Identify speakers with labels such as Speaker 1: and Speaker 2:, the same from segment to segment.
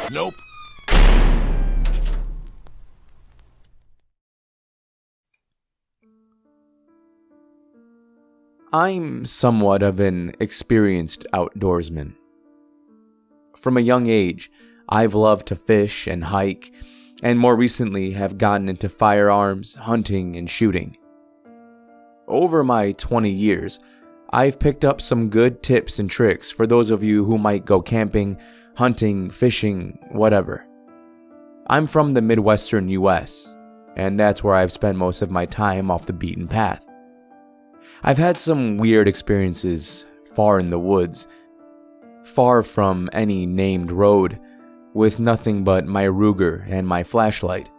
Speaker 1: Nope.
Speaker 2: I'm somewhat of an experienced outdoorsman. From a young age, I've loved to fish and hike, and more recently have gotten into firearms, hunting, and shooting. Over my 20 years, I've picked up some good tips and tricks for those of you who might go camping, hunting, fishing, whatever. I'm from the Midwestern US, and that's where I've spent most of my time off the beaten path. I've had some weird experiences far in the woods, far from any named road, with nothing but my Ruger and my flashlight.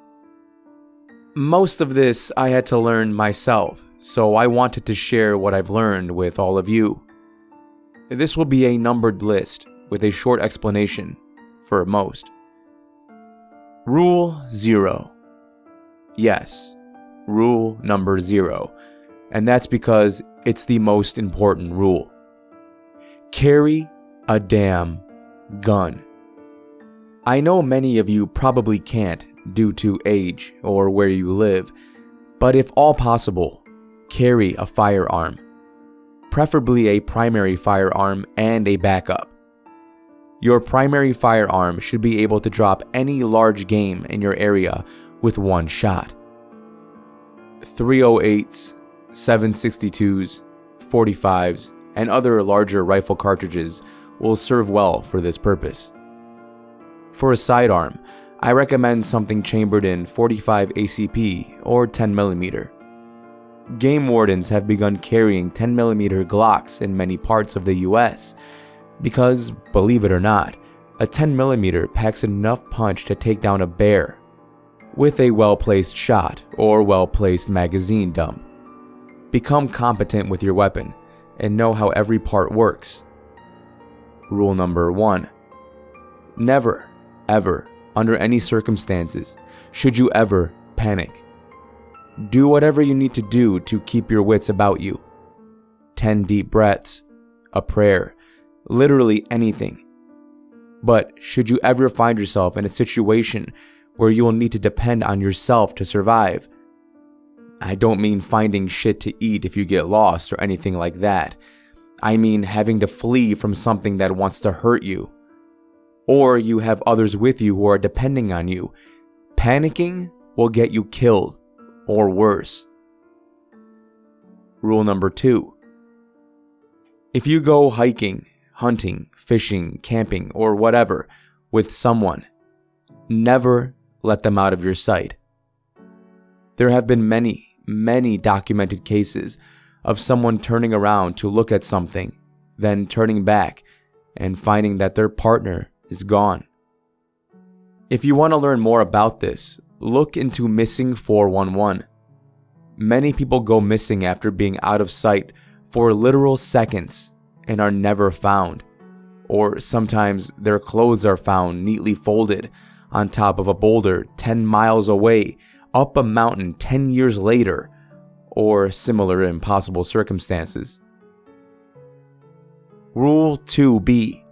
Speaker 2: Most of this I had to learn myself, so I wanted to share what I've learned with all of you. This will be a numbered list with a short explanation for most. Rule 0. Yes, rule number 0. And that's because it's the most important rule. Carry a damn gun. I know many of you probably can't due to age or where you live, but if all possible, carry a firearm. Preferably a primary firearm and a backup. Your primary firearm should be able to drop any large game in your area with one shot. 308s, 7.62s, 45s, and other larger rifle cartridges will serve well for this purpose. For a sidearm, I recommend something chambered in 45 ACP or 10mm. Game wardens have begun carrying 10mm Glocks in many parts of the US because, believe it or not, a 10mm packs enough punch to take down a bear with a well-placed shot or well-placed magazine dump. Become competent with your weapon and know how every part works. Rule number 1. Never, ever, under any circumstances, should you ever panic. Do whatever you need to do to keep your wits about you. 10 deep breaths, a prayer, literally anything. But should you ever find yourself in a situation where you will need to depend on yourself to survive, I don't mean finding shit to eat if you get lost or anything like that. I mean having to flee from something that wants to hurt you. Or you have others with you who are depending on you. Panicking will get you killed, or worse. Rule number 2. If you go hiking, hunting, fishing, camping, or whatever with someone, never let them out of your sight. There have been many documented cases of someone turning around to look at something, then turning back and finding that their partner is gone. If you want to learn more about this, look into Missing 411. Many people go missing after being out of sight for literal seconds and are never found. Or sometimes their clothes are found neatly folded on top of a boulder 10 miles away, up a mountain 10 years later, or similar impossible circumstances. Rule 2B.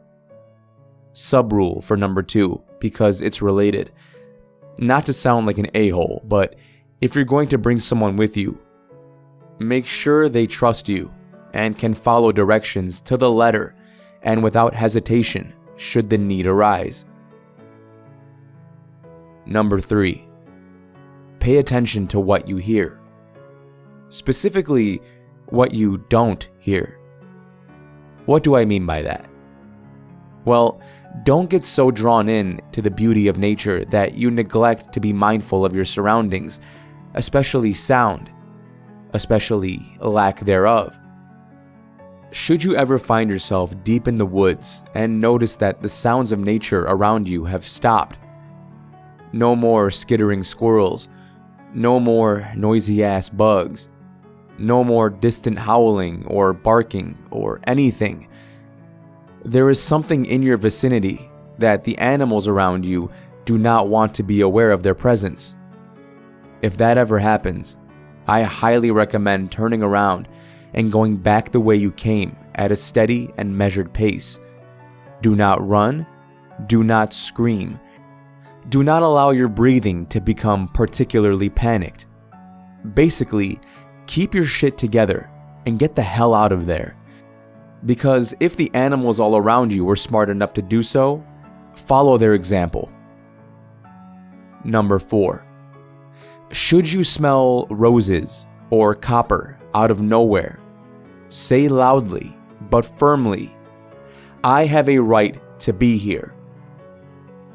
Speaker 2: Subrule for number 2, because it's related. Not to sound like an a-hole, but if you're going to bring someone with you, make sure they trust you and can follow directions to the letter and without hesitation should the need arise. Number 3. Pay attention to what you hear. Specifically, what you don't hear. What do I mean by that? Well, don't get so drawn in to the beauty of nature that you neglect to be mindful of your surroundings, especially sound, especially lack thereof. Should you ever find yourself deep in the woods and notice that the sounds of nature around you have stopped, no more skittering squirrels, no more noisy-ass bugs, no more distant howling or barking or anything. There is something in your vicinity that the animals around you do not want to be aware of their presence. If that ever happens, I highly recommend turning around and going back the way you came at a steady and measured pace. Do not run, do not scream, Do not allow your breathing to become particularly panicked. Basically, keep your shit together and get the hell out of there. Because if the animals all around you were smart enough to do so, follow their example. Number 4. Should you smell roses or copper out of nowhere, say loudly but firmly, "I have a right to be here."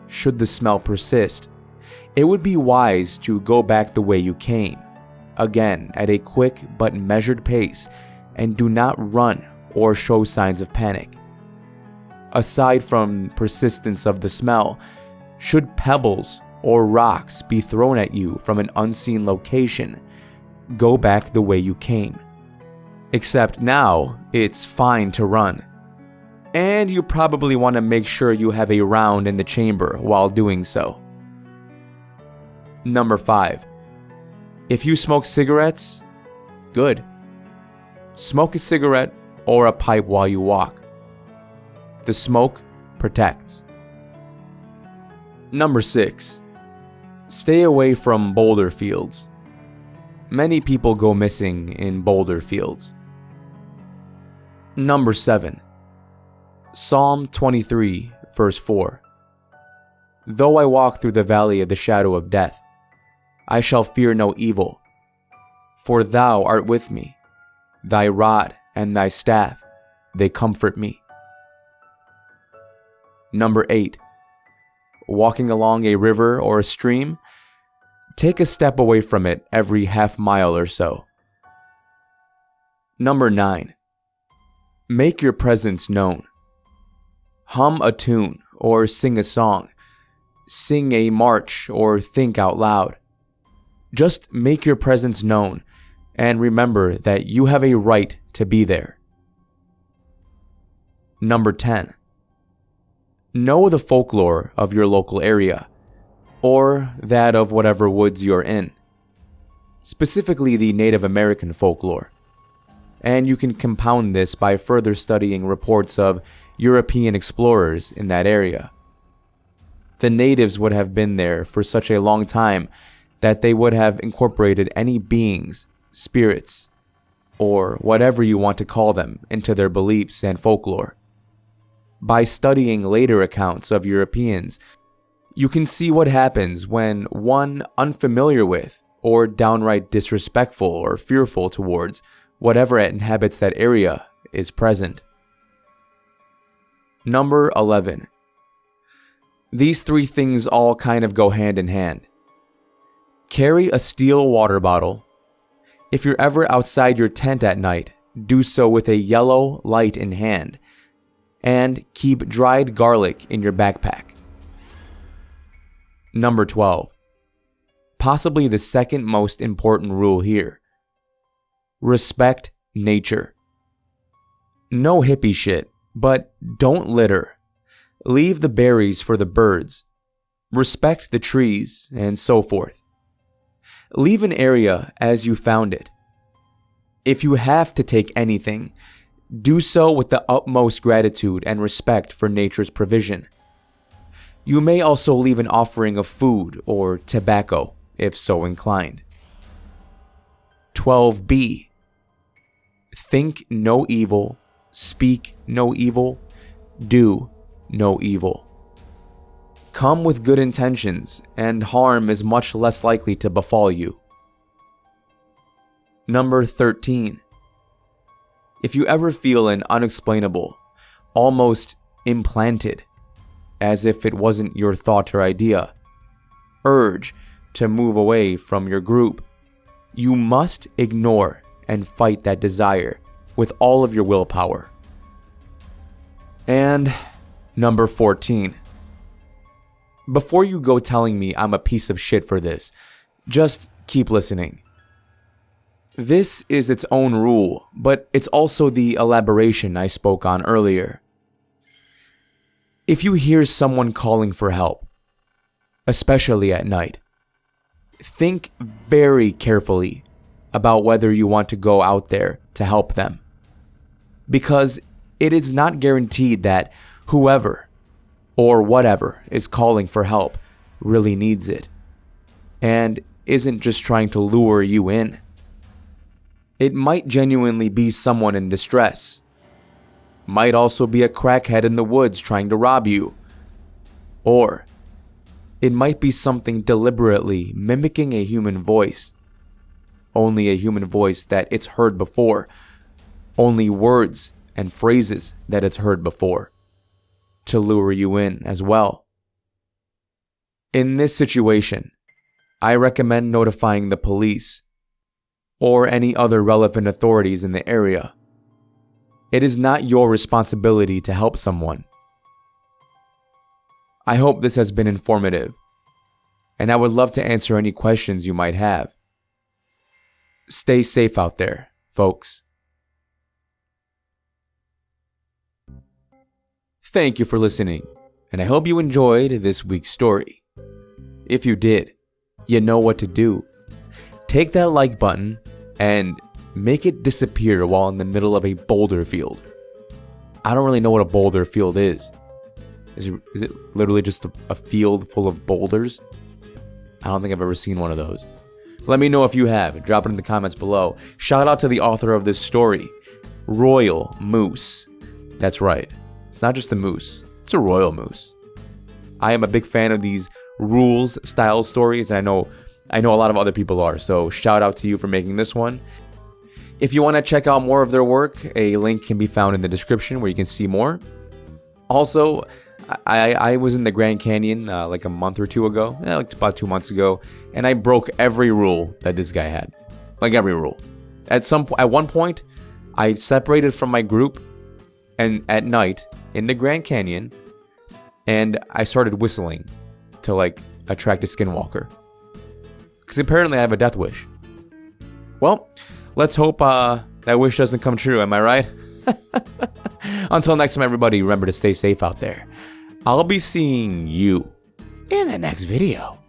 Speaker 2: Should the smell persist, it would be wise to go back the way you came, again at a quick but measured pace, and do not run or show signs of panic. Aside from persistence of the smell, should pebbles or rocks be thrown at you from an unseen location, go back the way you came. Except now, it's fine to run. And you probably want to make sure you have a round in the chamber while doing so. Number 5. If you smoke cigarettes, good. Smoke a cigarette or a pipe while you walk. The smoke protects. Number 6. Stay away from boulder fields. Many people go missing in boulder fields. Number 7. Psalm 23, verse 4. Though I walk through the valley of the shadow of death, I shall fear no evil, for thou art with me. Thy rod and thy staff, they comfort me. Number 8. Walking along a river or a stream, take a step away from it every half mile or so. Number 9. Make your presence known. Hum a tune or sing a song. Sing a march or think out loud. Just make your presence known and remember that you have a right to be there. Number 10. Know the folklore of your local area, or that of whatever woods you're in, specifically the Native American folklore. And you can compound this by further studying reports of European explorers in that area. The natives would have been there for such a long time that they would have incorporated any beings, spirits, or whatever you want to call them into their beliefs and folklore. By studying later accounts of Europeans, you can see what happens when one unfamiliar with or downright disrespectful or fearful towards whatever inhabits that area is present. Number 11. These 3 things all kind of go hand in hand. Carry a steel water bottle. If you're ever outside your tent at night, do so with a yellow light in hand. And keep dried garlic in your backpack. Number 12. Possibly the second most important rule here. Respect nature. No hippie shit, but don't litter. Leave the berries for the birds. Respect the trees, and so forth. Leave an area as you found it. If you have to take anything, do so with the utmost gratitude and respect for nature's provision. You may also leave an offering of food or tobacco, if so inclined. 12b. Think no evil, speak no evil, do no evil. Come with good intentions, and harm is much less likely to befall you. Number 13. If you ever feel an unexplainable, almost implanted, as if it wasn't your thought or idea, urge to move away from your group, you must ignore and fight that desire with all of your willpower. And number 14. Before you go telling me I'm a piece of shit for this, just keep listening. This is its own rule, but it's also the elaboration I spoke on earlier. If you hear someone calling for help, especially at night, think very carefully about whether you want to go out there to help them. Because it is not guaranteed that whoever or whatever is calling for help really needs it and isn't just trying to lure you in. It might genuinely be someone in distress. Might also be a crackhead in the woods trying to rob you. Or it might be something deliberately mimicking a human voice. Only a human voice that it's heard before. Only words and phrases that it's heard before. To lure you in as well. In this situation, I recommend notifying the police or any other relevant authorities in the area. It is not your responsibility to help someone. I hope this has been informative, and I would love to answer any questions you might have. Stay safe out there, folks. Thank you for listening, and I hope you enjoyed this week's story. If you did, you know what to do. Take that like button and make it disappear while in the middle of a boulder field. I don't really know what a boulder field is. Is it literally just a field full of boulders? I don't think I've ever seen one of those. Let me know if you have. Drop it in the comments below. Shout out to the author of this story, Royalmoose. That's right. It's not just a moose. It's a Royalmoose. I am a big fan of these rules style stories, and I know a lot of other people are. So shout out to you for making this one. If you want to check out more of their work, a link can be found in the description where you can see more. Also, I was in the Grand Canyon like a month or two ago, like about 2 months ago, and I broke every rule that this guy had. Like every rule. At one point, I separated from my group and at night in the Grand Canyon, and I started whistling to like attract a skinwalker. Because apparently I have a death wish. Well, let's hope that wish doesn't come true, am I right? Until next time, everybody, remember to stay safe out there. I'll be seeing you in the next video.